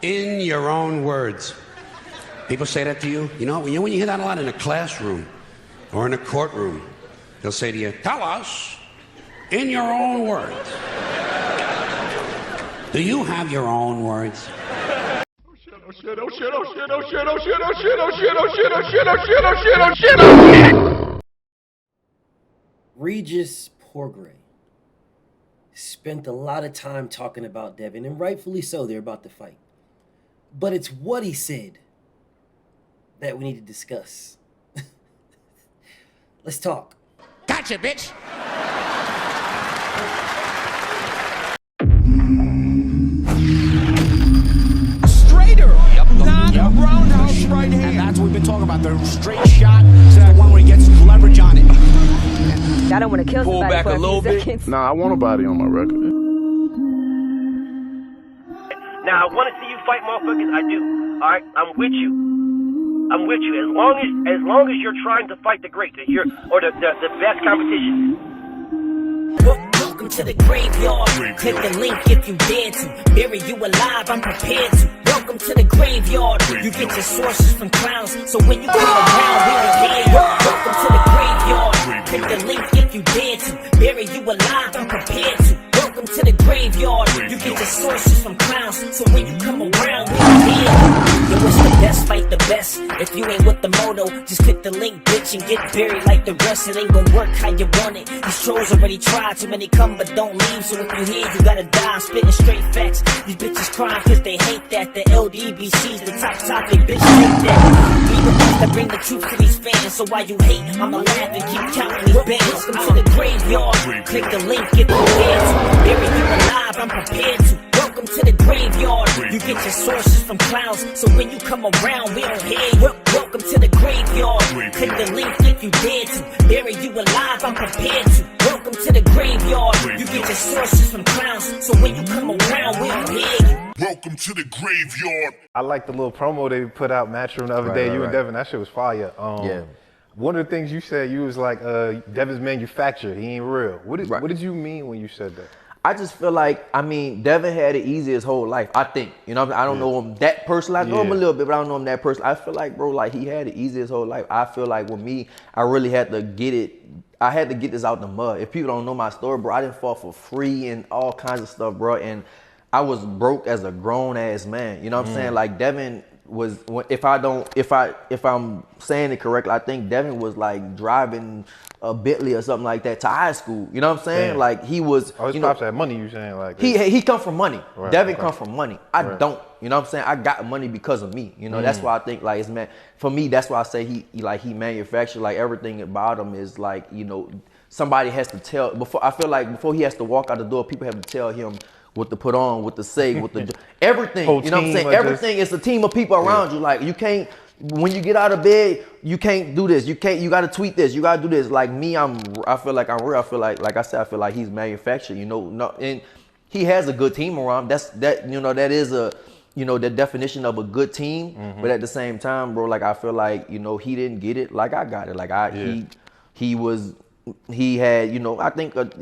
in your own words. People say that to you. You know when you hear that a lot in a classroom or in a courtroom, they'll say to you, tell us in your own words. Do you have your own words? Oh shit, oh shit, oh shit, oh shit, oh shit, oh shit, oh shit, oh shit, oh shit, oh shit, oh shit, oh shit, oh shit, oh shit. Regis Porgray spent a lot of time talking about Devin, and rightfully so, they're about to fight. But it's what he said that we need to discuss. Let's talk. Gotcha, bitch! Straighter, not a roundhouse right hand. And that's what we've been talking about. The straight shot is the one where he gets leverage on it. I don't want to kill Pull somebody back for a little bit. seconds. Nah, I want a body on my record. Now, I want to see you fight motherfuckers. I do. All right, I'm with you. I'm with you. As long as you're trying to fight the great, the best competition. Welcome to the graveyard. Click the link if you dare to. Bury you alive, I'm prepared to. Welcome to the graveyard. You get your sources from clowns, so when you come around, we'll hear you. Welcome to the graveyard. Click the link if you dare to. Bury you alive, I'm prepared to. Welcome to the graveyard. You get your sources from clowns, so when you come around, we'll hear you. Yo, it's the best, fight the best. If you ain't with the moto, just click the link, bitch, and get buried like the rest. It ain't gonna work how you want it. These trolls already tried, too many come but don't leave. So if you here, you gotta die. I'm spitting straight facts. These bitches crying cause they hate that. The LDBC's the top topic, bitch, hate that. We the ones that bring the truth to these fans. So while you hate, I'ma laugh and keep counting these bands. Welcome to the graveyard. Click the link if you dare to. Bury you alive, I'm prepared to. Welcome to the graveyard. You get your sources from clowns, so when you come around, we don't hear you. Welcome to the graveyard. Click the link if you dare to. Bury you alive, I'm prepared to. Welcome to the graveyard. You get your sources from clowns, so when you come around, we don't hear you. Welcome to the graveyard. I like the little promo they put out, Matchroom, the other day. You and Devin, that shit was fire. Yeah. One of the things you said, you was like, Devin's manufactured. He ain't real. What did you mean when you said that? I just feel like, I mean, Devin had it easy his whole life, I think. You know, I don't know him that personally. I know him a little bit, but I don't know him that personally. I feel like, bro, like he had it easy his whole life. I feel like with me, I really had to get it. I had to get this out the mud. If people don't know my story, bro, I didn't fall for free and all kinds of stuff, bro. And I was broke as a grown ass man. You know what I'm saying? Like Devin was, if I'm saying it correctly, I think Devin was like driving a Bentley or something like that to high school. You know what I'm saying? Damn. Like he was. Oh, his pops had money. You saying like he come from money. Right, Devin come from money. I Right. don't. You know what I'm saying? I got money because of me. You know that's why I think like it's man. For me, that's why I say he manufactured like everything about him is like somebody has to tell before. I feel like before he has to walk out the door, people have to tell him what to put on, what to say, what to do. Everything. Whole you know what I'm team saying? or Everything is a team of people around you. Like you can't. When you get out of bed, you can't do this. You gotta tweet this. You gotta do this. Like me, I feel like I'm real. I feel like I said, I feel like he's manufactured, and he has a good team around him. That is the definition of a good team. But at the same time, bro, like I feel like, he didn't get it like I got it. Like he had, I think,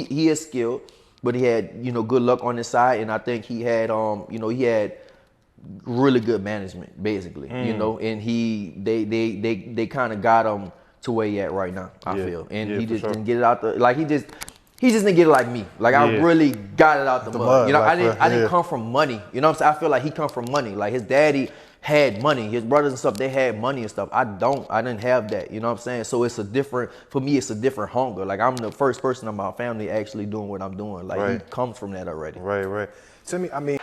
he is skilled, but he had, good luck on his side. And I think he had, he had really good management, basically, and they kind of got him to where he at right now, I feel. And he just didn't get it out he just didn't get it like me. Like I really got it out the mud. I didn't come from money. You know what I'm saying? I feel like he come from money. Like his daddy had money, his brothers and stuff, they had money and stuff. I didn't have that. You know what I'm saying? So for me, it's a different hunger. Like I'm the first person in my family actually doing what I'm doing. Like he comes from that already. Right. To me, I mean.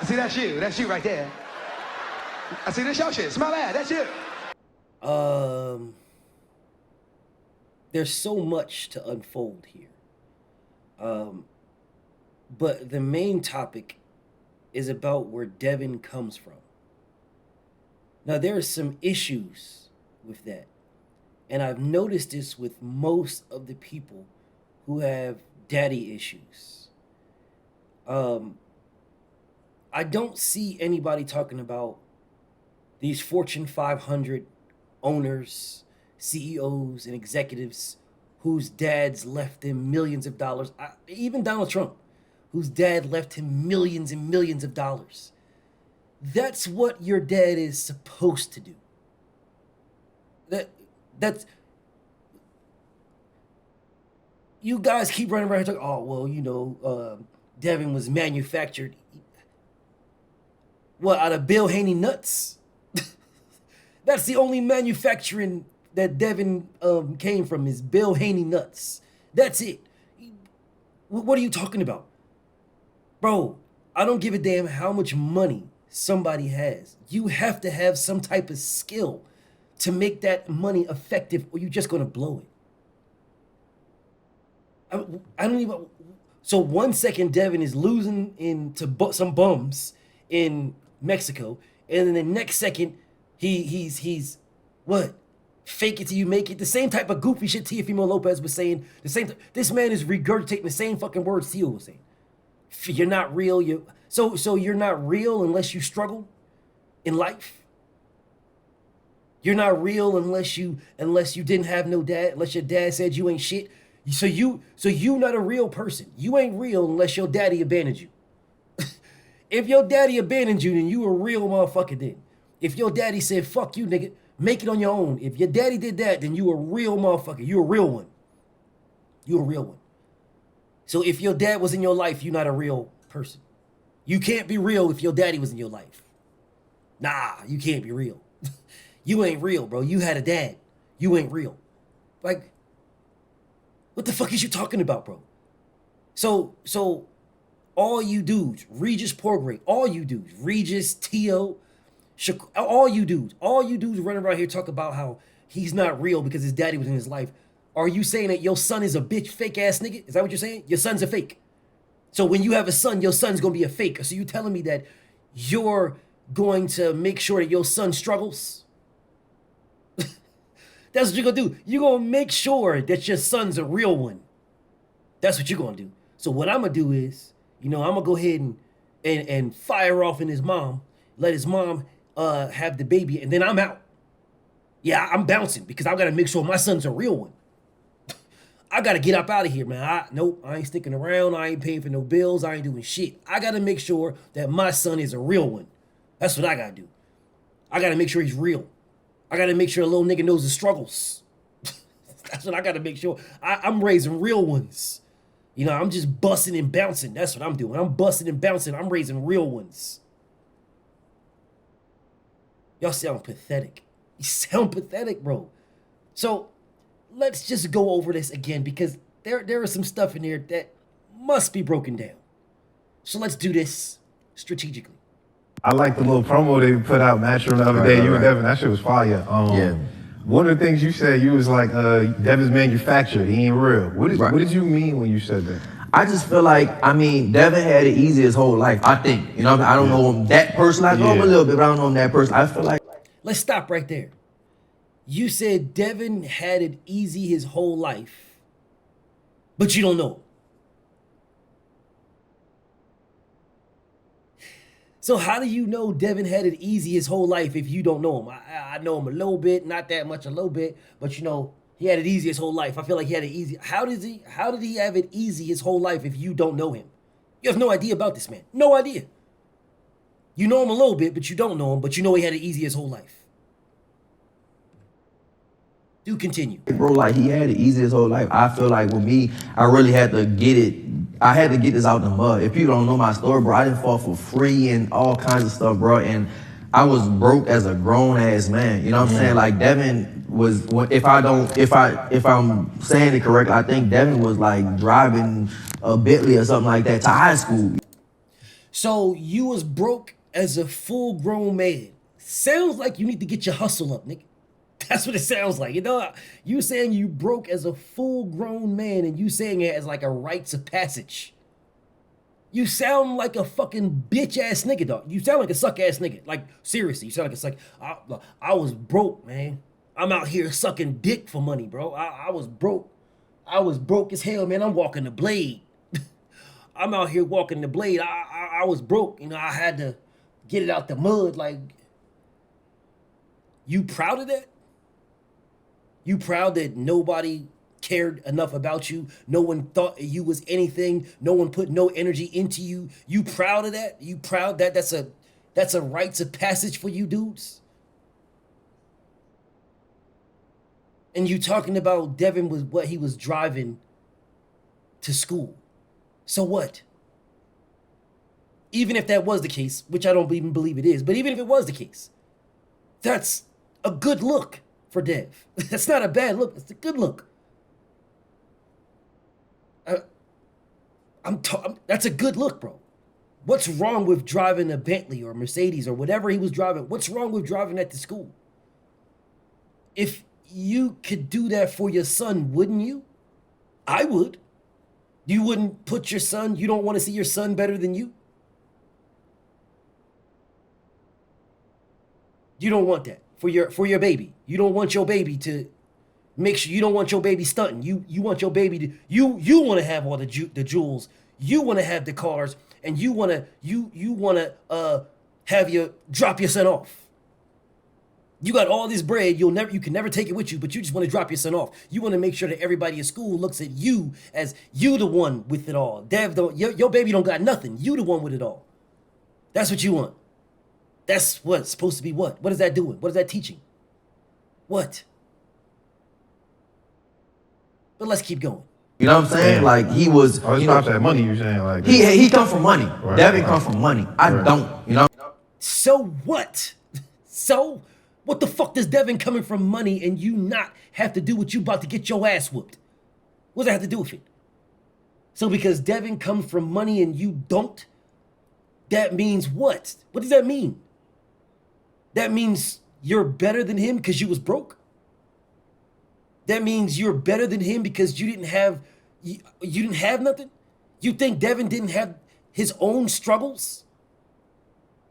See, that's you. That's you right there. I see this your shit. Smell that. That's you. There's so much to unfold here. But the main topic is about where Devin comes from. Now, there are some issues with that. And I've noticed this with most of the people who have daddy issues. I don't see anybody talking about these Fortune 500 owners, CEOs, and executives whose dads left them millions of dollars. Even Donald Trump, whose dad left him millions and millions of dollars. That's what your dad is supposed to do. That's you guys keep running around talking, oh well, Devin was manufactured. What, out of Bill Haney nuts? That's the only manufacturing that Devin came from is Bill Haney nuts. That's it. What are you talking about? Bro, I don't give a damn how much money somebody has. You have to have some type of skill to make that money effective, or you're just gonna blow it. I don't even. So 1 second, Devin is losing to some bums in Mexico, and then the next second, he's what? Fake it till you make it. The same type of goofy shit Teofimo Lopez was saying. This man is regurgitating the same fucking words Tio was saying. You're not real. So you're not real unless you struggle in life. You're not real unless you didn't have no dad. Unless your dad said you ain't shit. So you not a real person. You ain't real unless your daddy abandoned you. If your daddy abandoned you, then you a real motherfucker then. If your daddy said, fuck you, nigga, make it on your own. If your daddy did that, then you a real motherfucker. You a real one. You a real one. So if your dad was in your life, you're not a real person. You can't be real if your daddy was in your life. Nah, you can't be real. You ain't real, bro. You had a dad. You ain't real. Like, what the fuck is you talking about, bro? So all you dudes, Regis Porgray, all you dudes, Regis, Tio, all you dudes running around here talk about how he's not real because his daddy was in his life. Are you saying that your son is a bitch, fake ass nigga? Is that what you're saying? Your son's a fake. So when you have a son, your son's gonna be a fake. So you telling me that you're going to make sure that your son struggles? That's what you're gonna do. You're gonna make sure that your son's a real one. That's what you're gonna do. So what I'm gonna do is, I'm gonna go ahead and fire off in his mom, let his mom have the baby, and then I'm out. Yeah, I'm bouncing because I gotta make sure my son's a real one. I gotta get up out of here, man. Nope, I ain't sticking around. I ain't paying for no bills. I ain't doing shit. I gotta make sure that my son is a real one. That's what I gotta do. I gotta make sure he's real. I gotta make sure a little nigga knows the struggles. That's what I gotta make sure. I'm raising real ones. I'm just busting and bouncing. That's what I'm doing. I'm busting and bouncing. I'm raising real ones. Y'all sound pathetic. You sound pathetic, bro. So let's just go over this again because there is some stuff in here that must be broken down. So let's do this strategically. I like the little promo they put out, Matchroom, the other day. You and Devin, that shit was fire. Yeah. One of the things you said, you was like, Devin's manufactured. He ain't real. What did you mean when you said that? I just feel like, Devin had it easy his whole life, I think. I don't know him that person. I know him a little bit, but I don't know him that person. I feel like. Let's stop right there. You said Devin had it easy his whole life, but you don't know him. So how do you know Devin had it easy his whole life if you don't know him? I know him a little bit, not that much, a little bit, but he had it easy his whole life. I feel like he had it easy. How did he have it easy his whole life if you don't know him? You have no idea about this man. No idea. You know him a little bit, but you don't know him, but you know he had it easy his whole life. Do continue. Bro, like he had it easy his whole life. I feel like with me, I really had to get it. I had to get this out the mud. If people don't know my story, bro, I didn't fall for free and all kinds of stuff, bro. And I was broke as a grown ass man. You know what I'm saying? Like Devin was, if I'm saying it correctly, I think Devin was like driving a Bentley or something like that to high school. So you was broke as a full grown man. Sounds like you need to get your hustle up, nigga. That's what it sounds like. You saying you broke as a full-grown man and you saying it as like a rites of passage. You sound like a fucking bitch-ass nigga, dog. You sound like a suck-ass nigga. Like, seriously, you sound like a suck. I was broke, man. I'm out here sucking dick for money, bro. I was broke. I was broke as hell, man. I'm walking the blade. I'm out here walking the blade. I was broke. I had to get it out the mud. Like, you proud of that? You proud that nobody cared enough about you? No one thought you was anything? No one put no energy into you? You proud of that? You proud that That's a rites of passage for you dudes. And you talking about Devin was what he was driving to school. So what? Even if that was the case, which I don't even believe it is, but even if it was the case, that's a good look for Dev. That's not a bad look. It's a good look. That's a good look, bro. What's wrong with driving a Bentley or Mercedes or whatever he was driving? What's wrong with driving that to school? If you could do that for your son, wouldn't you? I would. You wouldn't put your son, you don't want to see your son better than you? You don't want that for your baby. You don't want your baby to make sure, you don't want your baby stunting. You want your baby to, you want to have all the jewels. You want to have the cars, and you want to have you drop your son off. You got all this bread, you can never take it with you, but you just want to drop your son off. You want to make sure that everybody at school looks at you as you the one with it all. Dev, your baby don't got nothing. You the one with it all. That's what you want. That's what's supposed to be what? What is that doing? What is that teaching? What? But let's keep going. You know what I'm saying? Like he was. Oh, it's not that money you're saying. Like he come from money. Right, Devin come from money. I don't. You know. So what? So what the fuck does Devin coming from money and you not have to do what you about to get your ass whooped? What does that have to do with it? So because Devin comes from money and you don't, that means what? What does that mean? That means you're better than him because you was broke? That means you're better than him because you didn't have nothing? You think Devin didn't have his own struggles?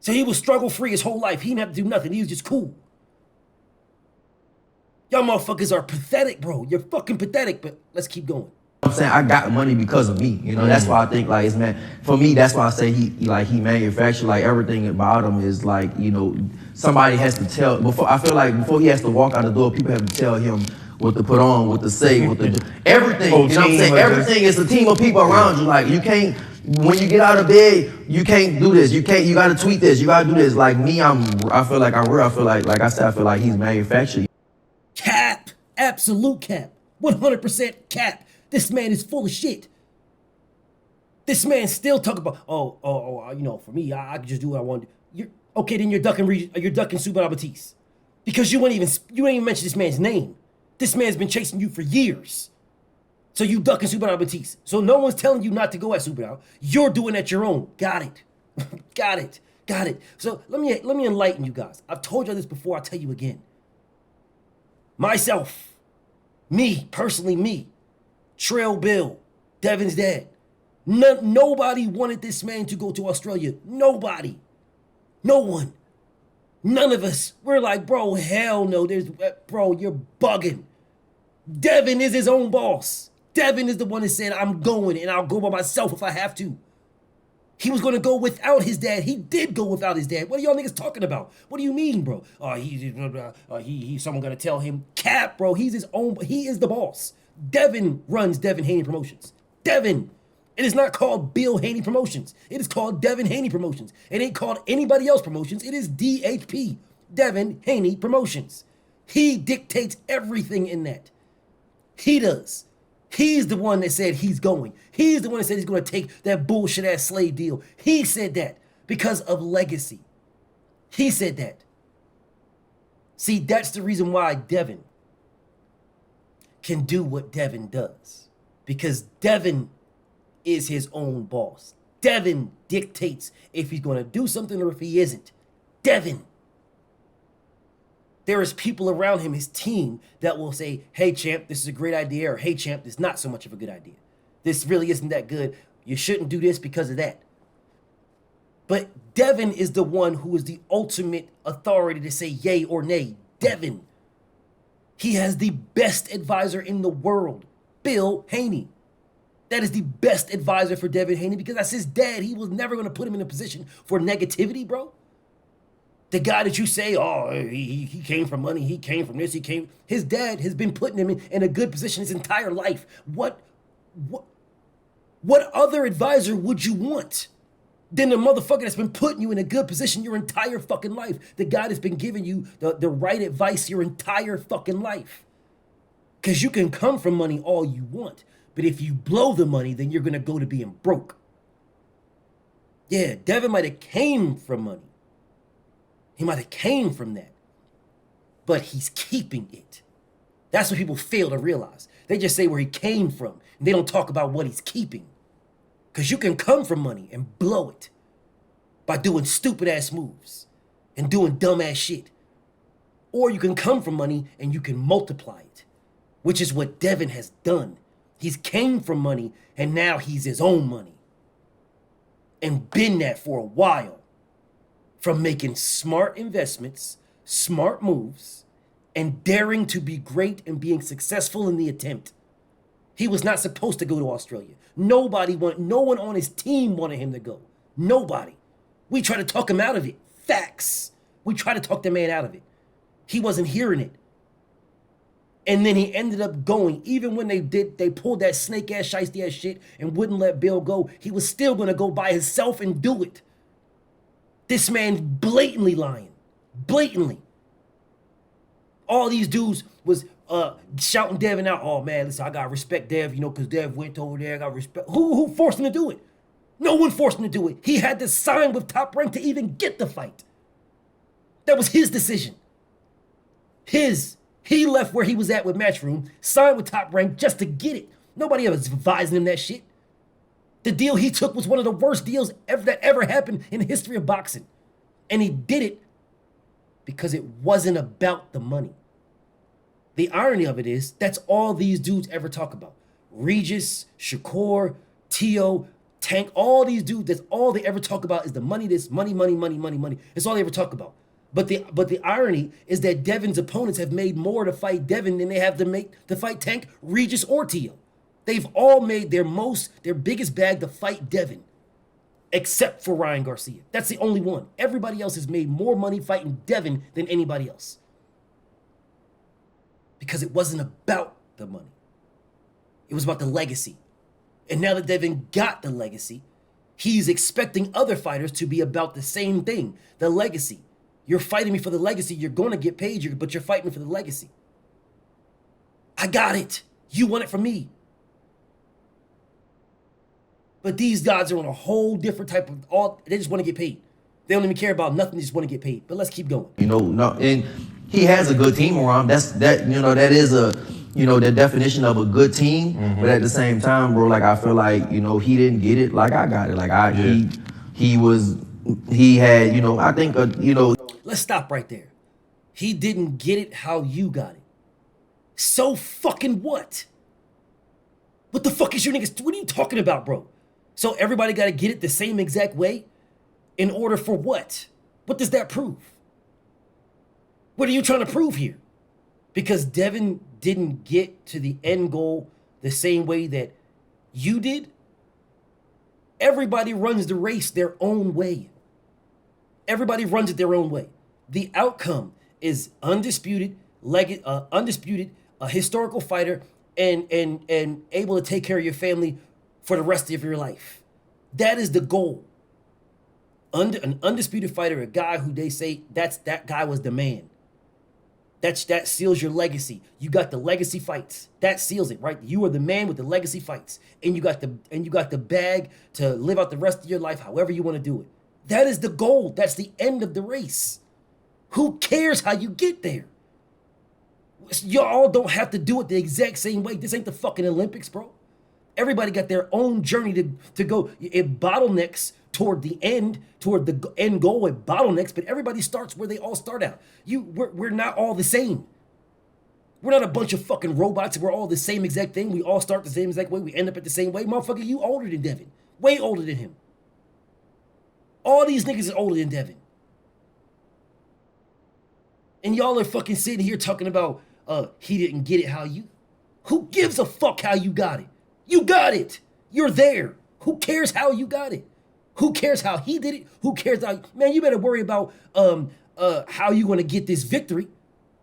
So he was struggle free his whole life. He didn't have to do nothing. He was just cool. Y'all motherfuckers are pathetic, bro. You're fucking pathetic, but let's keep going. I'm saying I got money because of me. You know, that's why I think like it's man. For me, that's why I say he manufactured like everything about him is like, you know, somebody has to tell before. I feel like before he has to walk out the door, people have to tell him what to put on, what to say, what to do. Everything. You know what I'm saying? Everything is a team of people around you. Like you can't. When you get out of bed, you can't do this. You gotta tweet this. You gotta do this. Like me, I feel like I'm real. I feel like I said, I feel like he's manufactured. Cap. Absolute cap. 100% cap. This man is full of shit. This man still talk about, you know, for me, I can just do what I want. Okay, then you're ducking Super Batiste. Because you ain't even mention this man's name. This man's been chasing you for years. So you ducking Super Batiste. So no one's telling you not to go at Super. You're doing it your own. Got it. Got it. So let me enlighten you guys. I've told you this before, I'll tell you again. Myself, me, Trail Bill, Devin's dad. Nobody wanted this man to go to Australia. Nobody. No one. None of us. We're like, bro, hell no. Bro, you're bugging. Devin is his own boss. Devin is the one that said, I'm going and I'll go by myself if I have to. He was going to go without his dad. He did go without his dad. What are y'all niggas talking about? What do you mean, bro? He's someone going to tell him. Cap, bro. He's his own. He is the boss. Devin runs Devin Haney Promotions. Devin. It is not called Bill Haney Promotions. It is called Devin Haney Promotions. It ain't called anybody else Promotions. It is DHP. Devin Haney Promotions. He dictates everything in that. He does. He's the one that said he's going. He's the one that said he's going to take that bullshit ass slave deal. He said that because of legacy. He said that. See, that's the reason why Devin can do what Devin does. Because Devin is his own boss. Devin dictates if he's going to do something or if he isn't. Devin. There is people around him, his team, that will say, hey, champ, this is a great idea, or hey, champ, this is not so much of a good idea. This really isn't that good. You shouldn't do this because of that. But Devin is the one who is the ultimate authority to say yay or nay. Devin. He has the best advisor in the world, Bill Haney. That is the best advisor for Devin Haney because that's his dad. He was never going to put him in a position for negativity, bro. The guy that you say, oh, he came from money, he came from this, his dad has been putting him in a good position his entire life. What other advisor would you want? than the motherfucker that's been putting you in a good position your entire fucking life. The guy that's been giving you the right advice your entire fucking life. Because you can come from money all you want, but if you blow the money, then you're going to go to being broke. Yeah, Devin might have came from money. He might have came from that. But he's keeping it. That's what people fail to realize. They just say where he came from, and they don't talk about what he's keeping. Because you can come from money and blow it by doing stupid ass moves and doing dumb ass shit. Or you can come from money and you can multiply it, which is what Devin has done. He's came from money and now he's his own money. And been that for a while. From making smart investments, smart moves, and daring to be great and being successful in the attempt. He was not supposed to go to Australia. No one on his team wanted him to go. Nobody. We tried to talk him out of it. Facts. We tried to talk the man out of it. He wasn't hearing it. And then he ended up going. Even when they pulled that snake ass, shiesty ass shit and wouldn't let Bill go, he was still gonna go by himself and do it. This man blatantly lying. Blatantly. All these dudes was shouting Devin out. Oh man, listen, I gotta respect Dev, because Dev went over there. I gotta respect. Who forced him to do it? No one forced him to do it. He had to sign with Top Rank to even get the fight. That was his decision. He left where he was at with Matchroom, signed with Top Rank just to get it. Nobody ever was advising him that shit. The deal he took was one of the worst deals that ever happened in the history of boxing. And he did it because it wasn't about the money. The irony of it is, that's all these dudes ever talk about. Regis, Shakur, Tio, Tank, all these dudes, that's all they ever talk about is the money, this money. That's all they ever talk about. But the irony is that Devin's opponents have made more to fight Devin than they have to fight Tank, Regis, or Tio. They've all made their biggest bag to fight Devin, except for Ryan Garcia. That's the only one. Everybody else has made more money fighting Devin than anybody else. Because it wasn't about the money. It was about the legacy. And now that Devin got the legacy, he's expecting other fighters to be about the same thing, the legacy. You're fighting me for the legacy. You're going to get paid, but you're fighting me for the legacy. I got it. You want it from me. But these guys are on a whole different type of, they just want to get paid. They don't even care about nothing, they just want to get paid. But let's keep going. And he has a good team around him. That is the definition of a good team. Mm-hmm. But at the same time, bro, like I feel like, he didn't get it like I got it. Like I think Let's stop right there. He didn't get it how you got it. So fucking what? What the fuck is your niggas? What are you talking about, bro? So everybody got to get it the same exact way in order for what? What does that prove? What are you trying to prove here? Because Devin didn't get to the end goal the same way that you did? Everybody runs the race their own way. Everybody runs it their own way. The outcome is undisputed, a historical fighter, and able to take care of your family for the rest of your life. That is the goal. An undisputed fighter, a guy who they say that guy was the man. That seals your legacy. You got the legacy fights. That seals it, right? You are the man with the legacy fights, and you got the bag to live out the rest of your life however you want to do it. That is the goal. That's the end of the race. Who cares how you get there? Y'all don't have to do it the exact same way. This ain't the fucking Olympics, bro. Everybody got their own journey to go. It bottlenecks toward the end goal. It bottlenecks, but everybody starts where they all start out. We're not all the same. We're not a bunch of fucking robots. We're all the same exact thing. We all start the same exact way. We end up at the same way. Motherfucker, you older than Devin. Way older than him. All these niggas are older than Devin. And y'all are fucking sitting here talking about, he didn't get it how you. Who gives a fuck how you got it? You got it. You're there. Who cares how you got it? Who cares how he did it? Who cares how, man, you better worry about how you gonna get this victory.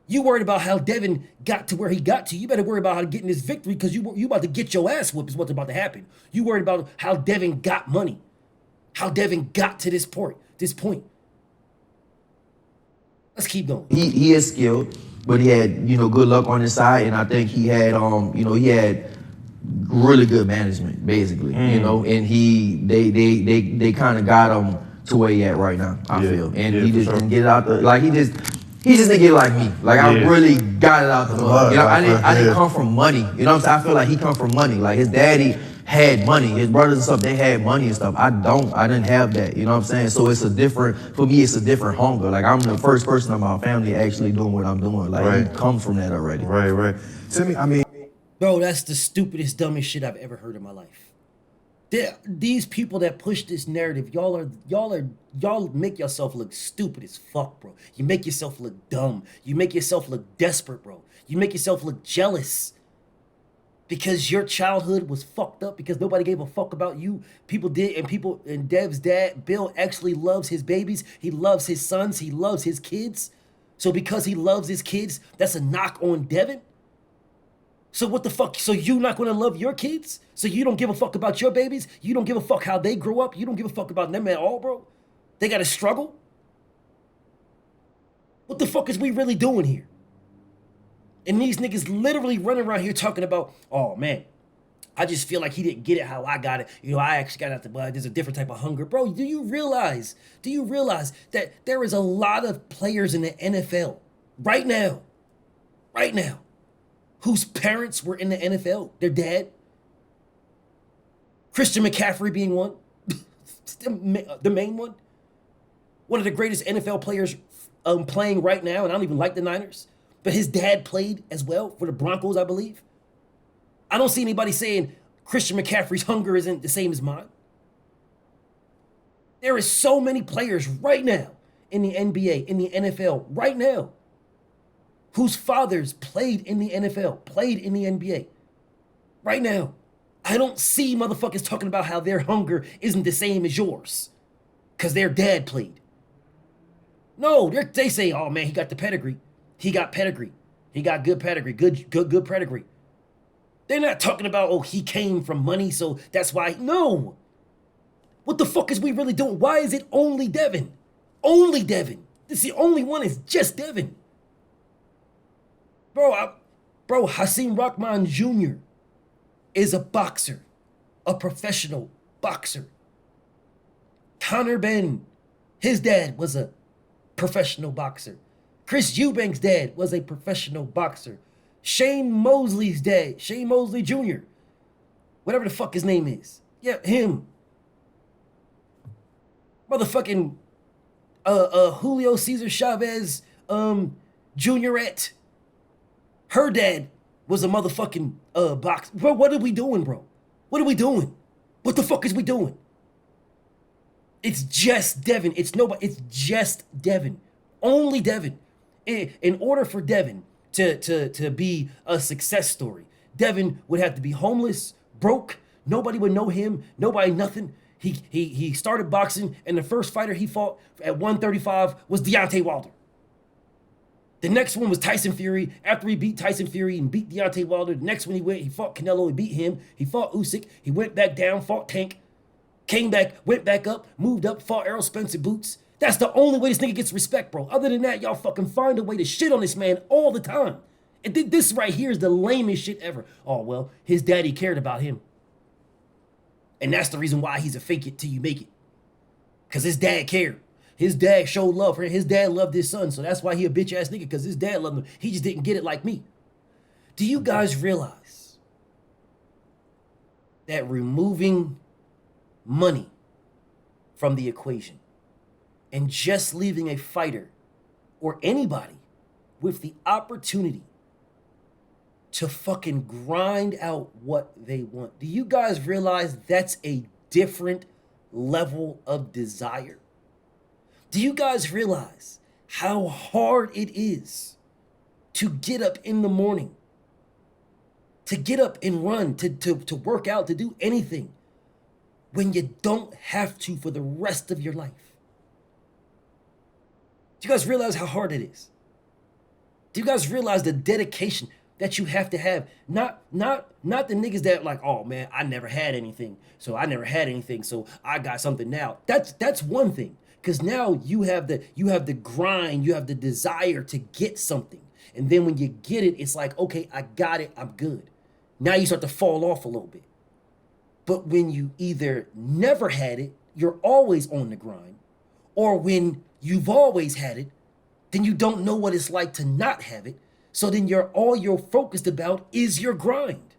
You worried about how Devin got to where he got to. You better worry about how to get this victory because you about to get your ass whooped is what's about to happen. You worried about how Devin got money. how Devin got to this point. Let's keep going. He is skilled, but he had, you know, good luck on his side, and I think he had he had really good management, basically. You know, and they kind of got him to where he at right now, I feel. And he just didn't get it out the he just didn't get it like me. Like I really got it out the mud. You know, I didn't come from money. You know what I'm saying? I feel like he come from money. Like his daddy had money. His brothers and stuff, they had money and stuff. I didn't have that. You know what I'm saying? So for me, it's a different hunger. Like I'm the first person in my family actually doing what I'm doing. Like he comes from that already. Right. Timmy, I mean, bro, that's the stupidest, dumbest shit I've ever heard in my life. These people that push this narrative, y'all make yourself look stupid as fuck, bro. You make yourself look dumb. You make yourself look desperate, bro. You make yourself look jealous. Because your childhood was fucked up, because nobody gave a fuck about you. People did, and Dev's dad, Bill, actually loves his babies. He loves his sons. He loves his kids. So because he loves his kids, that's a knock on Devin? So what the fuck? So you not gonna love your kids? So you don't give a fuck about your babies? You don't give a fuck how they grow up? You don't give a fuck about them at all, bro? They gotta struggle? What the fuck is we really doing here? And these niggas literally running around here talking about, oh man, I just feel like he didn't get it how I got it. You know, I actually got out the blood. There's a different type of hunger. Bro, do you realize that there is a lot of players in the NFL right now, whose parents were in the NFL, their dad? Christian McCaffrey being one, the main one. One of the greatest NFL players playing right now, and I don't even like the Niners. But his dad played as well for the Broncos, I believe. I don't see anybody saying Christian McCaffrey's hunger isn't the same as mine. There is so many players right now in the NBA, in the NFL, right now, whose fathers played in the NFL, played in the NBA. Right now. I don't see motherfuckers talking about how their hunger isn't the same as yours. Because their dad played. No, they say, oh man, he got the pedigree. He got pedigree. He got good pedigree. Good pedigree. They're not talking about, oh, he came from money, so that's why. No. What the fuck is we really doing? Why is it only Devin? Only Devin. This is the only one is just Devin. Bro, Hasim Rahman Jr. is a boxer. A professional boxer. Conor Ben, his dad was a professional boxer. Chris Eubank's dad was a professional boxer. Shane Mosley's dad, Shane Mosley Jr., whatever the fuck his name is. Yeah, him. Motherfucking Julio Cesar Chavez Juniorette. Her dad was a motherfucking boxer. Bro, what are we doing, bro? What are we doing? What the fuck is we doing? It's just Devin. It's nobody. It's just Devin. Only Devin. In order for Devin to be a success story, Devin would have to be homeless, broke. Nobody would know him. Nobody, nothing. He started boxing, and the first fighter he fought at 135 was Deontay Wilder. The next one was Tyson Fury. After he beat Tyson Fury and beat Deontay Wilder, the next one he fought Canelo, he beat him. He fought Usyk. He went back down, fought Tank, came back, went back up, moved up, fought Errol Spencer Boots. That's the only way this nigga gets respect, bro. Other than that, y'all fucking find a way to shit on this man all the time. And this right here is the lamest shit ever. Oh, well, his daddy cared about him. And that's the reason why he's a fake it till you make it. Because his dad cared. His dad showed love for him. His dad loved his son. So that's why he a bitch ass nigga, because his dad loved him. He just didn't get it like me. Do you guys realize that removing money from the equation and just leaving a fighter or anybody with the opportunity to fucking grind out what they want? Do you guys realize that's a different level of desire? Do you guys realize how hard it is to get up in the morning, to get up and run, to work out, to do anything when you don't have to for the rest of your life? Do you guys realize how hard it is? Do you guys realize the dedication that you have to have. Not the niggas that like, oh man, I never had anything, so I never had anything, so I got something now. That's one thing. Cause now you have the grind, you have the desire to get something. And then when you get it, it's like, okay, I got it, I'm good. Now you start to fall off a little bit. But when you either never had it, you're always on the grind, or when you've always had it, then you don't know what it's like to not have it. So then all you're focused about is your grind.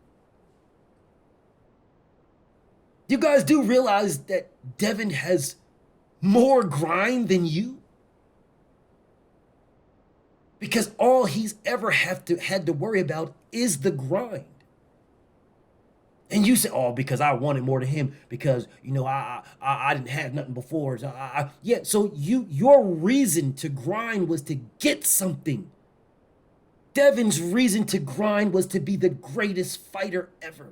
You guys do realize that Devin has more grind than you? Because all he's ever had to worry about is the grind. And you say, oh, because I wanted more than him, because I didn't have nothing before. So yeah, so your reason to grind was to get something. Devin's reason to grind was to be the greatest fighter ever.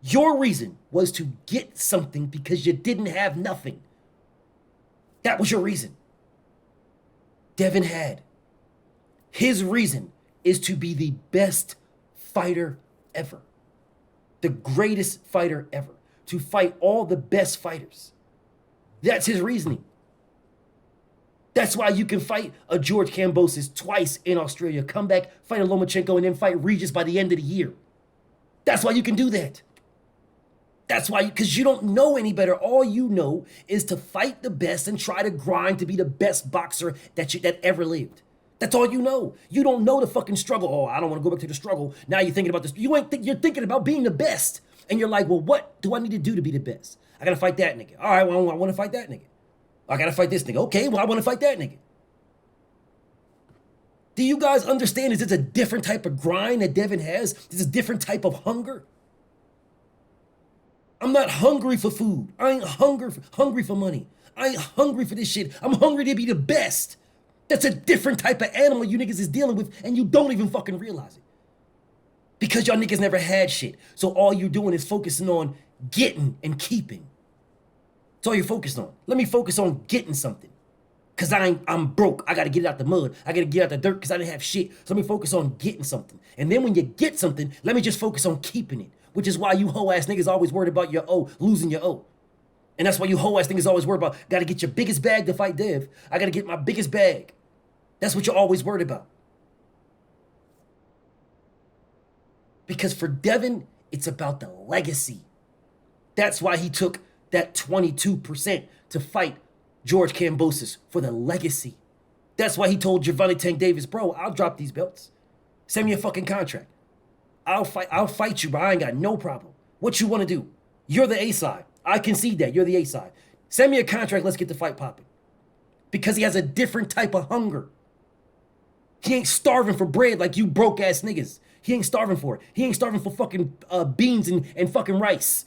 Your reason was to get something because you didn't have nothing. That was your reason. Devin had. His reason is to be the best fighter ever. The greatest fighter ever. To fight all the best fighters. That's his reasoning. That's why you can fight a George Kambosos twice in Australia, come back, fight a Lomachenko, and then fight Regis by the end of the year. That's why you can do that. That's why, because you don't know any better. All you know is to fight the best and try to grind to be the best boxer that ever lived. That's all you know. You don't know the fucking struggle. Oh, I don't want to go back to the struggle. Now you're thinking about this. You're thinking about being the best. And you're like, well, what do I need to do to be the best? I got to fight that nigga. All right, well, I want to fight that nigga. I got to fight this nigga. Okay, well, I want to fight that nigga. Do you guys understand? Is this a different type of grind that Devin has? This is a different type of hunger. I'm not hungry for food. I ain't hungry for money. I ain't hungry for this shit. I'm hungry to be the best. That's a different type of animal you niggas is dealing with, and you don't even fucking realize it. Because y'all niggas never had shit. So all you're doing is focusing on getting and keeping. That's all you're focused on. Let me focus on getting something. Cause I'm broke. I gotta get it out the mud. I gotta get out the dirt because I didn't have shit. So let me focus on getting something. And then when you get something, let me just focus on keeping it. Which is why you hoe ass niggas always worried about your O, losing your O. And that's why you hoe ass niggas always worried about, gotta get your biggest bag to fight Dev. I gotta get my biggest bag. That's what you're always worried about. Because for Devin, it's about the legacy. That's why he took that 22% to fight George Kambosos, for the legacy. That's why he told Gervonta Tank Davis, bro, I'll drop these belts. Send me a fucking contract. I'll fight you, bro. I ain't got no problem. What you want to do? You're the A side. I concede that. You're the A side. Send me a contract. Let's get the fight popping. Because he has a different type of hunger. He ain't starving for bread like you broke ass niggas. He ain't starving for it. He ain't starving for fucking beans and fucking rice.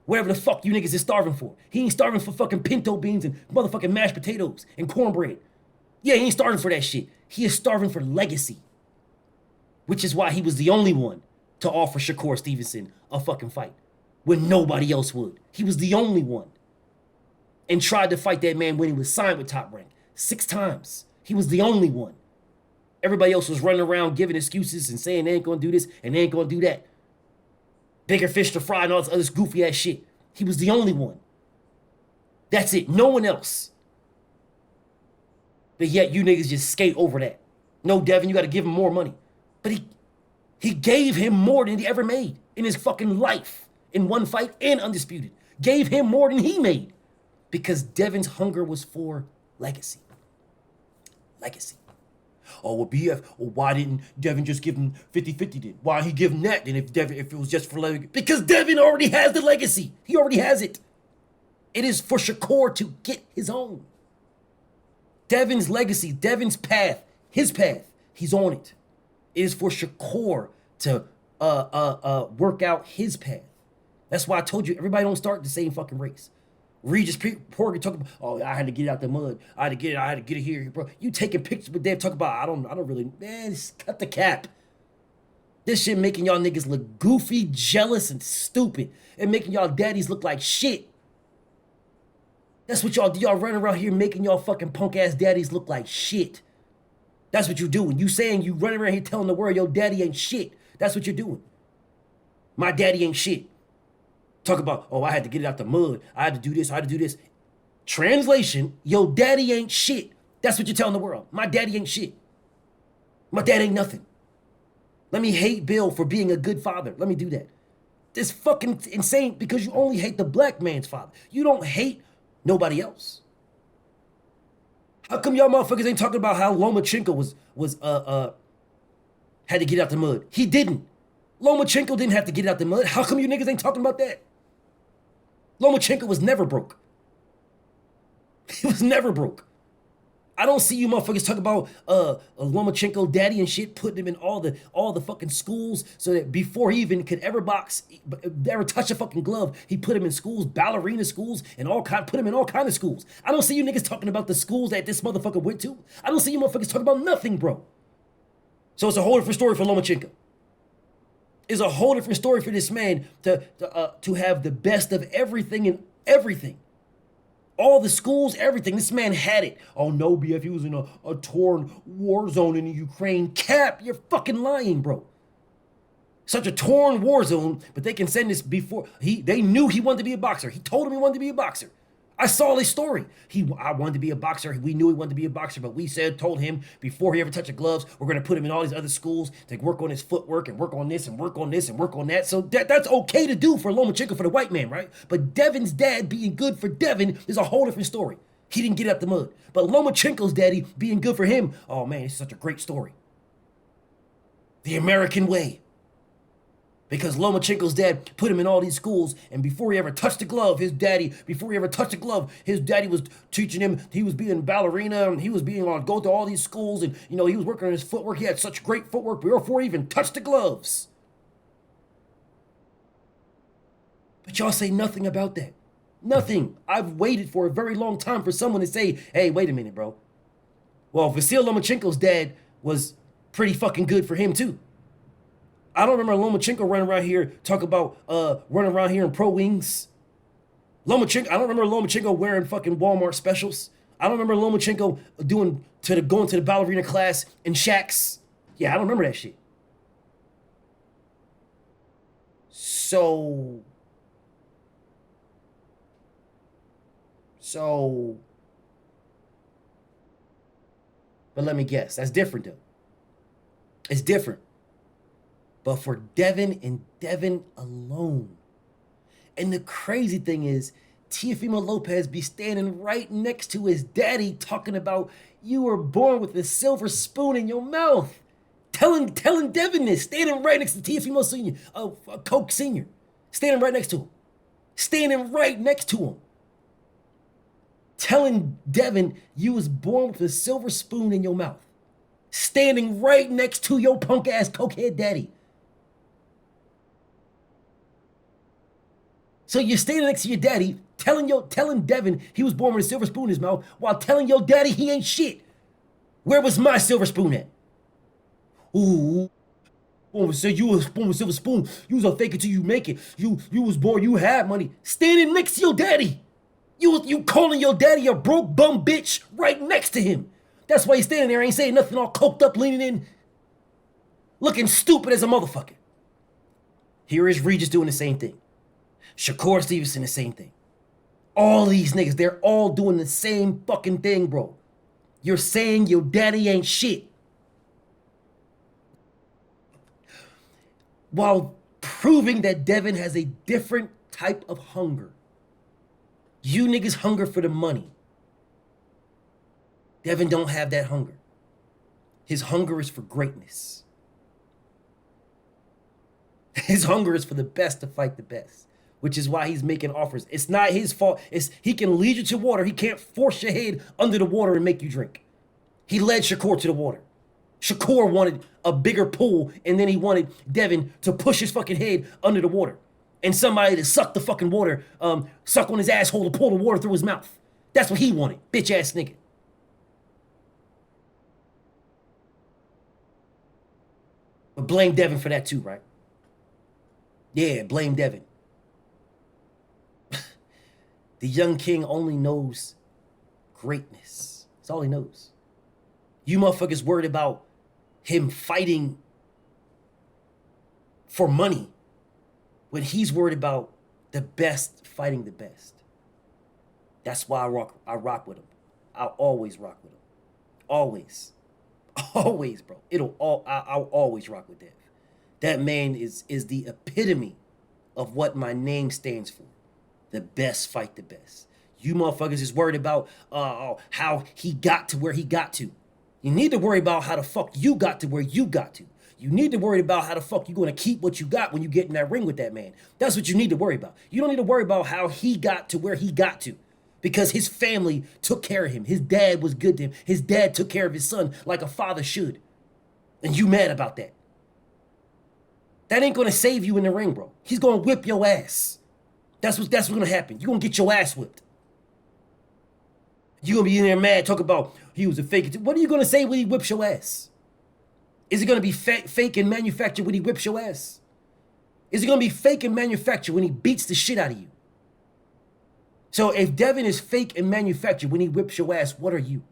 Whatever the fuck you niggas is starving for. He ain't starving for fucking pinto beans and motherfucking mashed potatoes and cornbread. Yeah, he ain't starving for that shit. He is starving for legacy. Which is why he was the only one to offer Shakur Stevenson a fucking fight when nobody else would. He was the only one. And tried to fight that man when he was signed with Top Rank 6 times. He was the only one. Everybody else was running around giving excuses and saying they ain't gonna do this and they ain't gonna do that. Bigger fish to fry and all this other goofy ass shit. He was the only one. That's it. No one else. But yet you niggas just skate over that. No, Devin, you gotta give him more money. But he gave him more than he ever made in his fucking life. In one fight and undisputed. Gave him more than he made. Because Devin's hunger was for legacy. Legacy. Oh, well, BF, well, why didn't Devin just give him 50-50 then? Why he give him that then if it was just for legacy? Because Devin already has the legacy. He already has it. It is for Shakur to get his own. Devin's legacy, Devin's path, his path, he's on it. It is for Shakur to work out his path. That's why I told you, everybody don't start the same fucking race. Regis Porgy talking about, oh, I had to get it out the mud. I had to get it here, bro. You taking pictures with Dave talking about, I don't really, man, just cut the cap. This shit making y'all niggas look goofy, jealous, and stupid. And making y'all daddies look like shit. That's what y'all do. Y'all running around here making y'all fucking punk ass daddies look like shit. That's what you doing. You saying you running around here telling the world your daddy ain't shit. That's what you're doing. My daddy ain't shit. Talk about, oh, I had to get it out the mud. I had to do this. I had to do this. Translation, your daddy ain't shit. That's what you're telling the world. My daddy ain't shit. My dad ain't nothing. Let me hate Bill for being a good father. Let me do that. It's fucking insane because you only hate the black man's father. You don't hate nobody else. How come y'all motherfuckers ain't talking about how Lomachenko had to get out the mud? He didn't. Lomachenko didn't have to get out the mud. How come you niggas ain't talking about that? Lomachenko was never broke. He was never broke. I don't see you motherfuckers talk about Lomachenko daddy and shit, putting him in all the fucking schools so that before he even could ever box, ever touch a fucking glove, he put him in schools, ballerina schools, and put him in all kind of schools. I don't see you niggas talking about the schools that this motherfucker went to. I don't see you motherfuckers talking about nothing, bro. So it's a whole different story for Lomachenko. It's a whole different story for this man to have the best of everything and everything. All the schools, everything. This man had it. Oh no, BF, he was in a torn war zone in the Ukraine. Cap, you're fucking lying, bro. Such a torn war zone, but they can send this before. They knew he wanted to be a boxer. He told him he wanted to be a boxer. I saw this story. I wanted to be a boxer. We knew he wanted to be a boxer, but we told him before he ever touched the gloves, we're going to put him in all these other schools to work on his footwork and work on this and work on this and work on that. So that's okay to do for Lomachenko, for the white man, right? But Devin's dad being good for Devin is a whole different story. He didn't get out the mud. But Lomachenko's daddy being good for him, oh man, it's such a great story. The American way. Because Lomachenko's dad put him in all these schools, and before he ever touched the glove, his daddy was teaching him. He was being ballerina, and he was being on go to all these schools, and he was working on his footwork. He had such great footwork before he even touched the gloves. But y'all say nothing about that. Nothing. I've waited for a very long time for someone to say, hey, wait a minute, bro. Well, Vasil Lomachenko's dad was pretty fucking good for him, too. I don't remember Lomachenko running around here talking about running around here in pro wings. I don't remember Lomachenko wearing fucking Walmart specials. I don't remember Lomachenko going to the ballerina class in Shaqs. Yeah, I don't remember that shit. So but let me guess, that's different though. It's different. But for Devin and Devin alone. And the crazy thing is, Teofimo Lopez be standing right next to his daddy talking about, you were born with a silver spoon in your mouth. Telling Devin this, standing right next to Teofimo Sr., Coke Sr., standing right next to him. Standing right next to him. Telling Devin you was born with a silver spoon in your mouth. Standing right next to your punk ass cokehead daddy. So you're standing next to your daddy, telling Devin he was born with a silver spoon in his mouth, while telling your daddy he ain't shit. Where was my silver spoon at? Ooh, so you was born with a silver spoon. You was a fake it till you make it. You was born, you had money. Standing next to your daddy. You calling your daddy a broke bum bitch right next to him. That's why he's standing there, ain't saying nothing, all coked up, leaning in, looking stupid as a motherfucker. Here is Regis doing the same thing. Shakur Stevenson, the same thing. All these niggas, they're all doing the same fucking thing, bro. You're saying your daddy ain't shit, while proving that Devin has a different type of hunger. You niggas hunger for the money. Devin don't have that hunger. His hunger is for greatness. His hunger is for the best to fight the best, which is why he's making offers. It's not his fault. He can lead you to water. He can't force your head under the water and make you drink. He led Shakur to the water. Shakur wanted a bigger pool, and then he wanted Devin to push his fucking head under the water. And somebody to suck the fucking water, suck on his asshole to pull the water through his mouth. That's what he wanted, bitch ass nigga. But blame Devin for that too, right? Yeah, blame Devin. The young king only knows greatness. That's all he knows. You motherfuckers worried about him fighting for money when he's worried about the best fighting the best. That's why I rock with him. I'll always rock with him. Always. Always, bro. I'll always rock with Dev. That man is the epitome of what my name stands for. The best fight the best. You motherfuckers is worried about how he got to where he got to. You need to worry about how the fuck you got to where you got to. You need to worry about how the fuck you're going to keep what you got when you get in that ring with that man. That's what you need to worry about. You don't need to worry about how he got to where he got to. Because his family took care of him. His dad was good to him. His dad took care of his son like a father should. And you mad about that. That ain't going to save you in the ring, bro. He's going to whip your ass. That's what's going to happen. You're going to get your ass whipped. You're going to be in there mad, talk about he was a fake. What are you going to say when he whips your ass? Is it going to be fake and manufactured when he whips your ass? Is it going to be fake and manufactured when he beats the shit out of you? So if Devin is fake and manufactured when he whips your ass, what are you?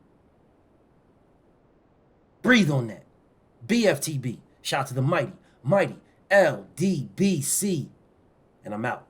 Breathe on that. BFTB. Shout out to the mighty LDBC. And I'm out.